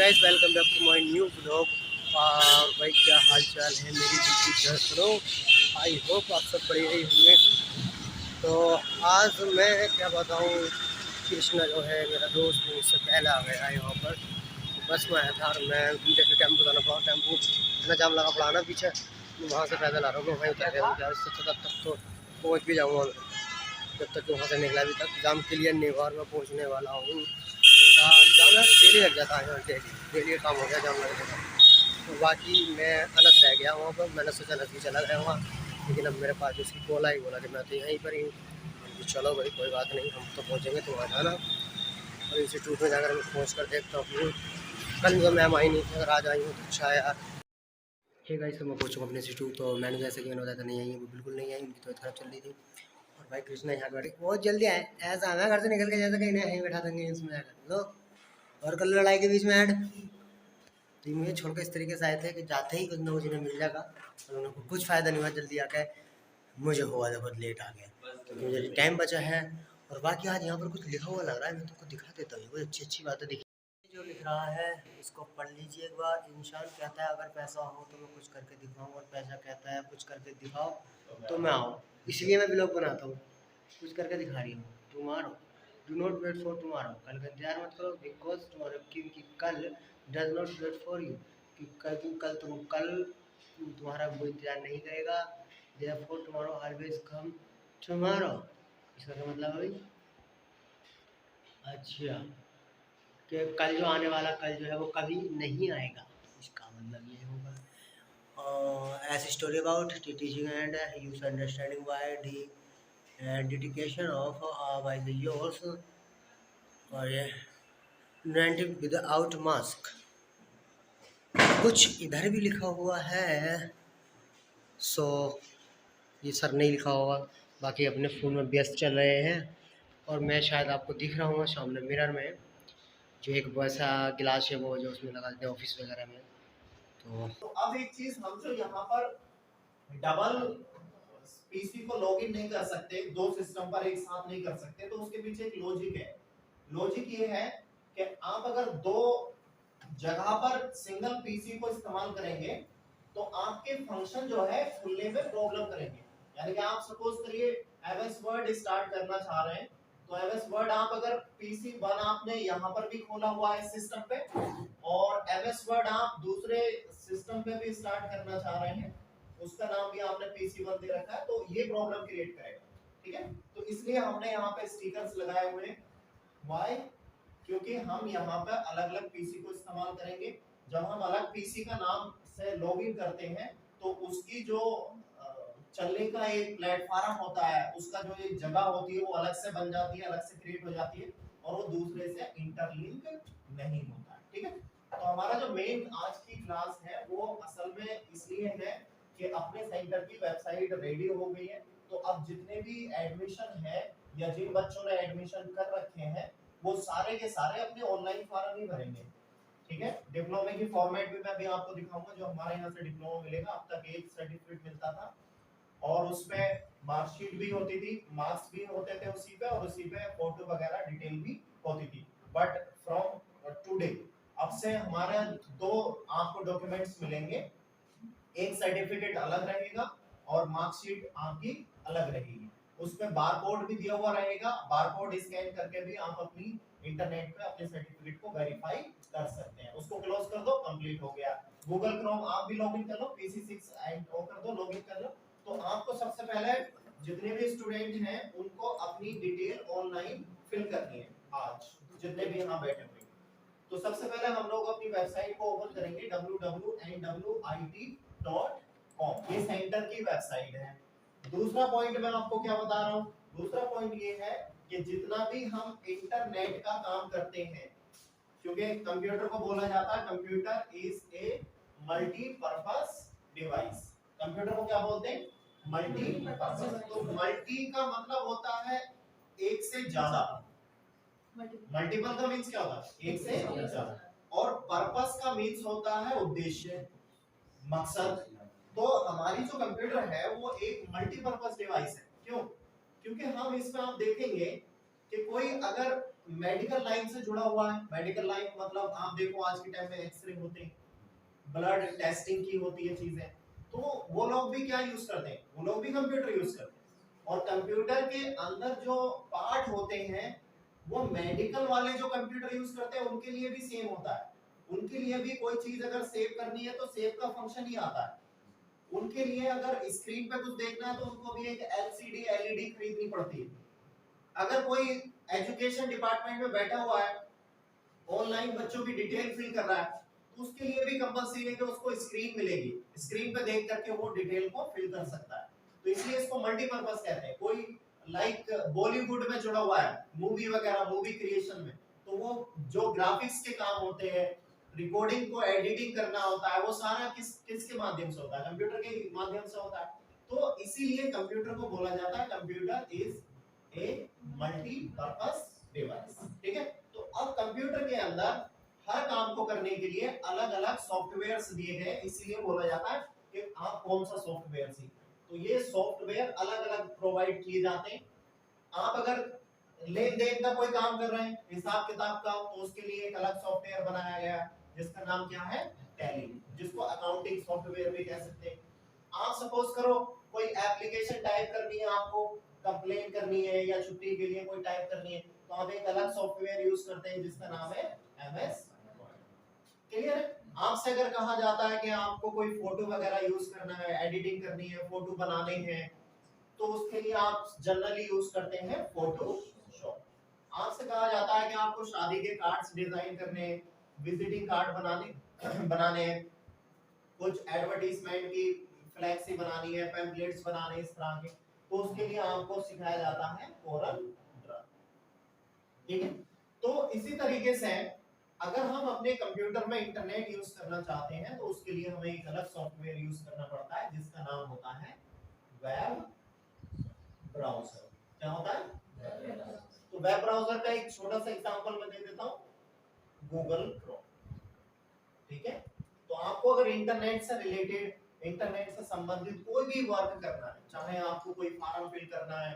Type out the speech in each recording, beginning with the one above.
Guys, welcome back to my new blog. और भाई क्या हाल चाल है मेरी दिल की दर्शकों। आई होप आप सब बढ़िया ही होंगे। तो आज मैं क्या बताऊं, कृष्णा जो है मेरा दोस्त, मुझसे पहले आ गया है यहाँ पर। तो बस में आया था और मैं जैसे टेम्पो जाना पड़ा, टेम्पो इतना जाम लगा पड़ा ना पीछे, वहाँ से पैदल आ रहा हूँ। मैं वहीं उतर गया हूँ, इससे तब तक तो पहुँच भी जाऊँगा। जब तक वहाँ से निकला, अभी तक जाम क्लियर नहीं हुआ और मैं पहुँचने वाला हूँ। जाम यार डेली लग जाता है, डेली काम हो गया जाम लगने का। तो बाकी मैं अलग रह गया वहाँ पर, मैंने सोचा अलग ही चला गया वहाँ, लेकिन अब मेरे पास उसकी बोला ही बोला कि मैं तो यहीं पर ही हूँ। चलो भाई कोई बात नहीं, हम तो पहुँचेंगे, तुम आ जाना। और इंस्टीट्यूट में जाकर मैं पहुँच कर देखता हूँ। कल तो मैम आई नहीं थी, अगर आज आई हूँ तो अच्छा है यार। ठीक है, इसको मैं पहुँचूँगा अपने इंस्टीट्यूट। तो मैंने जैसे कि मैंने बताया था नहीं आई, वो बिल्कुल नहीं आई, उनकी तबीयत खराब चल रही थी। और भाई कृष्णा यहाँ बैठे बहुत जल्दी आए, ऐसा आना घर से निकल के जैसे कहीं नहीं यहीं बैठा देंगे इसमें जाकर लो। और कल लड़ाई के बीच में ऐड, तो मुझे छोड़कर इस तरीके से आए थे कि जाते ही कुछ ना कुछ इन्हें मिल जाएगा। और उनको कुछ फ़ायदा नहीं हुआ, जल्दी आके मुझे हुआ था, बहुत लेट आ गया क्योंकि मुझे टाइम बचा है। और बाकी आज यहाँ पर कुछ लिखा हुआ लग रहा है, मैं तुमको दिखा देता हूँ, बहुत अच्छी अच्छी बातें दिखी। जो लिख रहा है इसको पढ़ लीजिए एक बार। इंसान कहता है अगर पैसा हो तो मैं कुछ करके दिखाऊँ, और पैसा कहता है कुछ करके दिखाओ तो मैं आऊँ। इसलिए मैं ब्लॉग बनाता हूँ, कुछ करके दिखा रही हूँ। Tomorrow, do not wait for tomorrow, कल का इंतजार मत करो, बिकॉज टुमारो, क्योंकि कल does not wait for you, क्योंकि कल तुम्हारा कोई इंतजार नहीं करेगा। Therefore tomorrow always come tomorrow. इसका क्या मतलब है भाई? अच्छा, कि कल जो आने वाला कल जो है वो कभी नहीं आएगा, इसका मतलब ये होगा। as a story about teaching and user understanding why the dedication of by the yours और ये विदाउट मास्क। कुछ इधर भी लिखा हुआ है, सो ये सर नहीं लिखा होगा, बाकी अपने फ़ोन में व्यस्त चल रहे हैं। और मैं शायद आपको दिख रहा हूँ सामने मिरर में, जो एक वैसा गिलास है वो जो उसमें लगा देते हैं ऑफिस वगैरह में। तो अब एक चीज, हम जो यहाँ पर डबल पीसी को लॉगिन नहीं कर सकते, दो सिस्टम पर एक साथ नहीं कर सकते, तो उसके पीछे एक लॉजिक है। लॉजिक ये है कि आप अगर दो जगह पर सिंगल पीसी को इस्तेमाल करेंगे तो आपके फंक्शन जो है खुलने में प्रॉब्लम करेंगे। यानी कि आप सपोज करिए एमएस वर्ड स्टार्ट करना चाह रहे हैं, तो एमएस वर्ड आप अगर पीसी वन आपने यहाँ पर भी खोला हुआ है सिस्टम पे, और एमएस वर्ड आप दूसरे सिस्टम पे भी स्टार्ट करना चाह रहे हैं, उसका नाम भी आपने पीसी वन दे रखा है, तो ये प्रॉब्लम क्रिएट करेगा। ठीक है, तो इसलिए हमने यहाँ पे स्टिकर्स लगाए हुए हैं। व्हाई? क्योंकि हम यहाँ पे अलग अलग पीसी को इस्तेमाल करेंगे। जब हम अलग पीसी का नाम से लॉगिन करते हैं तो उसकी जो चलने का एक प्लेटफॉर्म होता है, उसका जो एक जगह होती है वो अलग से बन जाती है, अलग से क्रिएट हो जाती है, और वो दूसरे से इंटरलिंक नहीं होता है। ठीक है, तो हमारा जो मेन आज की क्लास है वो असल में इसलिए है कि अपने सेंटर की वेबसाइट रेडी हो गई है। तो अब जितने भी एडमिशन है या जिन बच्चों ने एडमिशन कर रखे हैं वो सारे के सारे अपने ऑनलाइन फॉर्म ही भरेंगे। ठीक है, डिप्लोमे की फॉर्मेट भी मैं अभी आपको दिखाऊंगा। जो हमारे यहाँ से डिप्लोमा मिलेगा, अब तक एक सर्टिफिकेट मिलता था और उसमें मार्कशीट भी होती थी, मार्क्स भी होते थे उसी पे, और उसी पे फोटो वगैरह डिटेल भी होती थी। बट फ्रॉम टुडे, अब से हमारे दो आपको डॉक्यूमेंट्स मिलेंगे, एक सर्टिफिकेट अलग रहेगा और मार्कशीट आपकी अलग रहेगी। उसमें बारकोड भी दिया हुआ रहेगा, बारकोड स्कैन करके भी आप अपनी इंटरनेट पे अपने सर्टिफिकेट को वेरीफाई कर सकते हैं। उसको क्लोज कर दो, कंप्लीट हो गया। गूगल क्रोम आप भी लॉगिन कर लो, PC6 एंड ओ कर दो, लॉगिन कर लो। तो आपको सबसे पहले जितने भी स्टूडेंट हैं उनको अपनी डिटेल ऑनलाइन फिल करनी है आज, जितने भी यहाँ बैठे हुए। तो सबसे पहले हम लोग अपनी वेबसाइट को ओपन करेंगे, www.nwit.com। ये सेंटर की वेबसाइट है। दूसरा पॉइंट मैं आपको क्या बता रहा हूँ, दूसरा पॉइंट ये है कि जितना भी हम इंटरनेट का काम करते हैं, क्योंकि कंप्यूटर को बोला जाता है computer is a multipurpose device. Computer को क्या बोलते हैं? मल्टीपर्पस। तो मल्टी का मतलब होता है एक से ज्यादा, मल्टीपल का मींस क्या होता है? एक से ज्यादा। और पर्पस का मींस होता है उद्देश्य, मकसद। तो हमारी जो कंप्यूटर है वो एक मल्टीपर्पस डिवाइस है। क्यों? क्योंकि हम इसमें आप देखेंगे कि कोई अगर मेडिकल लाइन से जुड़ा हुआ है, मेडिकल लाइन मतलब आप देखो आज के टाइम में एक्सरे होते हैं, ब्लड टेस्टिंग की होती है चीजें, तो वो लोग भी क्या यूज करते हैं, वो लोग भी कंप्यूटर यूज करते हैं। और कंप्यूटर के अंदर जो पार्ट होते हैं वो मेडिकल वाले जो कंप्यूटर यूज करते हैं उनके लिए भी सेम होता है। उनके लिए भी कोई चीज अगर सेव करनी है तो सेव का फंक्शन ही आता है। उनके लिए अगर स्क्रीन पे कुछ देखना है तो उनको भी एक एलसीडी एलईडी खरीदनी पड़ती है। अगर कोई एजुकेशन डिपार्टमेंट में बैठा हुआ है, ऑनलाइन बच्चों की डिटेल फिल कर रहा है, तो उसके लिए भी कंपलसरी है कि उसको स्क्रीन मिलेगी, स्क्रीन पे देख करके वो डिटेल को फिल कर सकता है। तो इसलिए इसको मल्टीपर्पज कहते हैं। कोई लाइक बॉलीवुड में जुड़ा हुआ है, मूवी वगैरह, मूवी क्रिएशन में, तो वो जो ग्राफिक्स के काम होते हैं, रिकॉर्डिंग को एडिटिंग करना होता है, वो सारा किसके माध्यम से होता है, कंप्यूटर के माध्यम से होता है। तो इसीलिए कंप्यूटर को बोला जाता है computer is a multipurpose device. ठीक है, तो अब कंप्यूटर के अंदर हर काम को करने के लिए अलग अलग सॉफ्टवेयर्स दिए गए, इसीलिए बोला जाता है कि आप कौन सा सॉफ्टवेयर सीखें। तो ये सॉफ्टवेयर अलग अलग प्रोवाइड किए जाते हैं। आप अगर लेन देन का कोई काम कर रहे हैं, हिसाब किताब का, तो उसके लिए एक अलग सॉफ्टवेयर बनाया गया है जिसका नाम क्या है, टैली, जिसको अकाउंटिंग सॉफ्टवेयर भी कह सकते हैं। आप सपोज करो कोई एप्लीकेशन टाइप करनी है, आपको कंप्लेन करनी है या छुट्टी के लिए कोई टाइप करनी है, तो आप एक अलग सॉफ्टवेयर यूज करते हैं जिसका नाम है एमएस। क्लियर है? आपसे अगर कहा जाता है कि आपको कोई फोटो वगैरह यूज करना है, एडिटिंग करनी है, फोटो बनाने हैं, तो उसके लिए आप जनरली यूज करते हैं फोटोशॉप। आपसे कहा जाता है कि आपको शादी के कार्ड्स डिजाइन करने, विजिटिंग कार्ड बनाने कुछ एडवर्टाइजमेंट की फ्लैक्सी बनानी है, पैम्पलेट्स बनाने इस तरह के, तो उसके लिए आपको सिखाया जाता है कोरल ड्रा। ठीक है, तो इसी तरीके से अगर हम अपने कंप्यूटर में इंटरनेट यूज करना चाहते हैं तो उसके लिए हमें एक अलग सॉफ्टवेयर यूज करना पड़ता है जिसका नाम होता है वेब ब्राउजर। क्या होता है? तो वेब ब्राउजर का एक छोटा सा एग्जांपल मैं दे देता हूं, गूगल क्रोम। ठीक है, तो आपको अगर इंटरनेट से रिलेटेड, इंटरनेट से संबंधित कोई भी वर्क करना है, चाहे आपको कोई फॉर्म फिल करना है,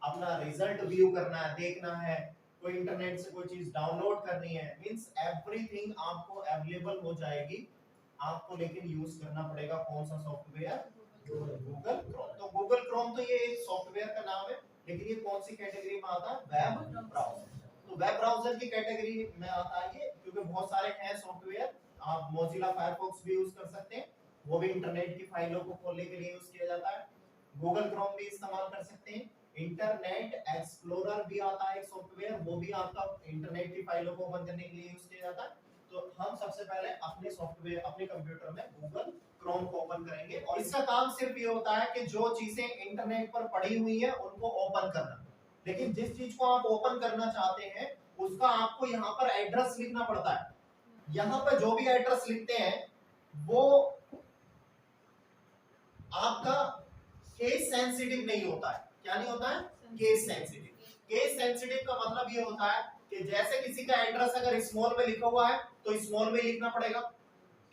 अपना रिजल्ट व्यू करना है, देखना है, कोई इंटरनेट से कोई चीज डाउनलोड करनी है, मींस एवरीथिंग आपको अवेलेबल हो जाएगी। आपको लेकिन यूज करना पड़ेगा कौन सा सॉफ्टवेयर, गूगल क्रोम। तो गूगल क्रोम तो ये एक सॉफ्टवेयर का नाम है, लेकिन ये कौन सी कैटेगरी में आता है, वेब ब्राउजर। तो वेब ब्राउजर की कैटेगरी में आता है ये, क्योंकि बहुत सारे हैं सॉफ्टवेयर। आप मोजिला फायरफॉक्स भी यूज कर सकते हैं, वो भी इंटरनेट की फाइलों को खोलने के लिए यूज किया जाता है। गूगल क्रोम भी इस्तेमाल कर सकते हैं। इंटरनेट एक्सप्लोरर भी आता है एक सॉफ्टवेयर, वो भी आपका इंटरनेट की फाइलों को ओपन करने के लिए यूज किया जाता है। तो हम सबसे पहले अपने सॉफ्टवेयर, अपने कंप्यूटर में गूगल क्रोम को ओपन करेंगे, और इसका काम सिर्फ ये होता है कि जो चीजें इंटरनेट पर पड़ी हुई है उनको ओपन करना। लेकिन जिस चीज को आप ओपन करना चाहते हैं उसका आपको यहाँ पर एड्रेस लिखना पड़ता है। यहाँ पर जो भी एड्रेस लिखते हैं वो आपका केस सेंसिटिव नहीं होता है। क्या नहीं होता है? Case sensitive. केस सेंसिटिव का मतलब ये होता है कि जैसे किसी का एड्रेस अगर स्मॉल में लिखा हुआ है तो स्मॉल में लिखना पड़ेगा,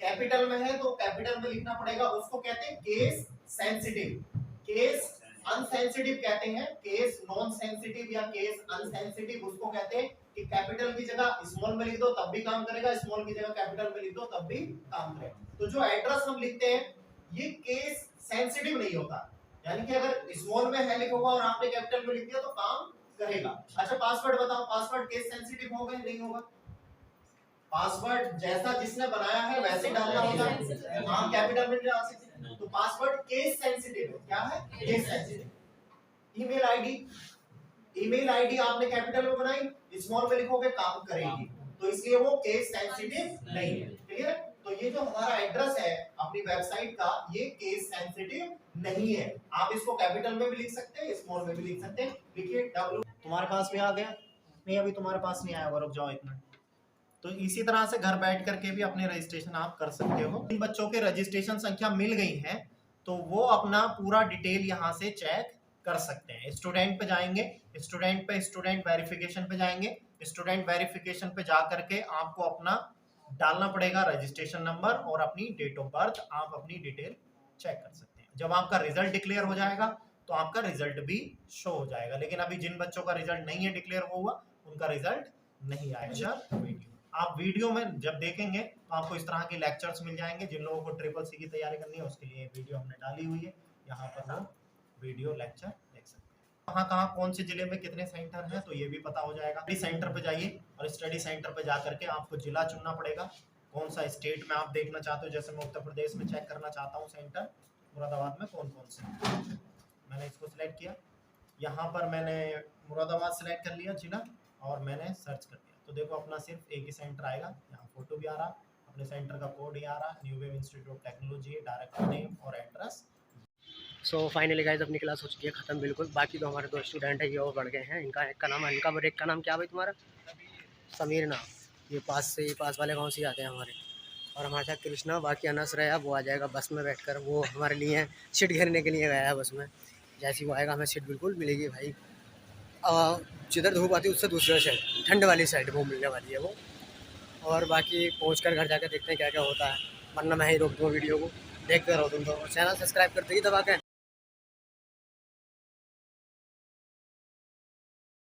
कैपिटल में है तो कैपिटल में लिखना पड़ेगा, उसको कहते हैं केस सेंसिटिव। केस अनसेंसिटिव कहते हैं, केस नॉन सेंसिटिव या केस अनसेंसिटिव उसको कहते हैं कि कैपिटल की जगह स्मॉल में लिख दो तब भी काम करेगा, स्मॉल की जगह कैपिटल में लिख दो तब भी काम करेगा। तो जो एड्रेस हम लिखते हैं ये केस सेंसिटिव नहीं होता, यानी कि अगर स्मॉल में है लिखा हुआ और आपने कैपिटल में लिख दिया तो काम करेगा। अच्छा पासवर्ड बताओ, पासवर्ड केस सेंसिटिव होगा नहीं होगा? पासवर्ड जैसा जिसने बनाया है वैसे डालना होगा। हाँ, कैपिटल में डाल सकते हैं। तो पासवर्ड केस सेंसिटिव है। क्या है? Case sensitive. Email ID, email ID आपने कैपिटल में बनाई, स्मॉल में लिखोगे काम करेगी, तो इसलिए वो केस सेंसिटिव नहीं है। क्लियर है? तो ये जो हमारा एड्रेस है अपनी वेबसाइट का, ये केस सेंसिटिव नहीं है। आप इसको कैपिटल में भी लिख सकते हैं, स्मॉल में भी लिख सकते हैं। देखिए W तुम्हारे पास भी आ गया? नहीं, अभी तुम्हारे पास नहीं आया होगा, रुक जाओ एक मिनट। तो इसी तरह से घर बैठ करके भी अपने रजिस्ट्रेशन आप कर सकते हो। इन बच्चों के रजिस्ट्रेशन संख्या मिल गई है तो वो अपना पूरा डिटेल यहाँ से चेक कर सकते हैं। स्टूडेंट पे जाएंगे, स्टूडेंट पे स्टूडेंट वेरिफिकेशन पे जाएंगे, स्टूडेंट वेरिफिकेशन पे जा करके आपको अपना डालना पड़ेगा रजिस्ट्रेशन नंबर और अपनी डेट ऑफ बर्थ, आप अपनी डिटेल चेक कर सकते हैं। जब आपका रिजल्ट डिक्लेयर हो जाएगा तो आपका रिजल्ट भी शो हो जाएगा। लेकिन अभी जिन बच्चों का रिजल्ट नहीं है डिक्लेयर हुआ उनका रिजल्ट नहीं आएगा। वीडियो आप वीडियो में जब देखेंगे तो आपको इस तरह के लेक्चर्स मिल जाएंगे। जिन लोगों को ट्रिपल सी की तैयारी करनी है उसके लिए वीडियो हमने डाली हुई है, यहाँ पर वो वीडियो लेक्चर देख सकते हैं। कहाँ कहाँ कौन से जिले में कितने सेंटर हैं तो ये भी पता हो जाएगा। स्टडी सेंटर पे जाइए और स्टडी सेंटर पे जा करके आपको जिला चुनना पड़ेगा, कौन सा स्टेट में आप देखना चाहते हो। जैसे मैं उत्तर प्रदेश में चेक करना चाहता हूँ सेंटर, मुरादाबाद में कौन कौन से, मैंने इसको सिलेक्ट किया। यहाँ पर मैंने मुरादाबाद सेलेक्ट कर लिया जिला और मैंने सर्च कर दिया। तो देखो अपना सिर्फ एक ही सेंटर आएगा, यहाँ फोटो भी आ रहा, अपने सेंटर का कोड ही आ रहा, new wave institute of technology, director name और एड्रेस। सो फाइनली गाइस अपनी क्लास हो चुकी है ख़त्म बिल्कुल। बाकी तो हमारे दो स्टूडेंट है ये और बढ़ गए हैं। इनका एक का नाम, इनका और एक का नाम क्या भाई तुम्हारा? समीर नाम। ये पास वाले गाँव से ही आते हैं हमारे। और हमारे साथ कृष्णा, बाकी अनस रहा, वो आ जाएगा बस में बैठकर। वो हमारे लिए सीट घेरने के लिए गया है बस में। जैसे ही वो आएगा हमें सीट बिल्कुल मिलेगी भाई। जिधर धूप आती है उससे दूसरे साइड, ठंड वाली साइड वो मिलने वाली है वो। और बाकी पहुंचकर घर जाकर देखते हैं क्या क्या होता है, वरना मैं ही रोक दूँ वीडियो को। देखते रहो तुम तो, चैनल सब्सक्राइब करते ही दबा के।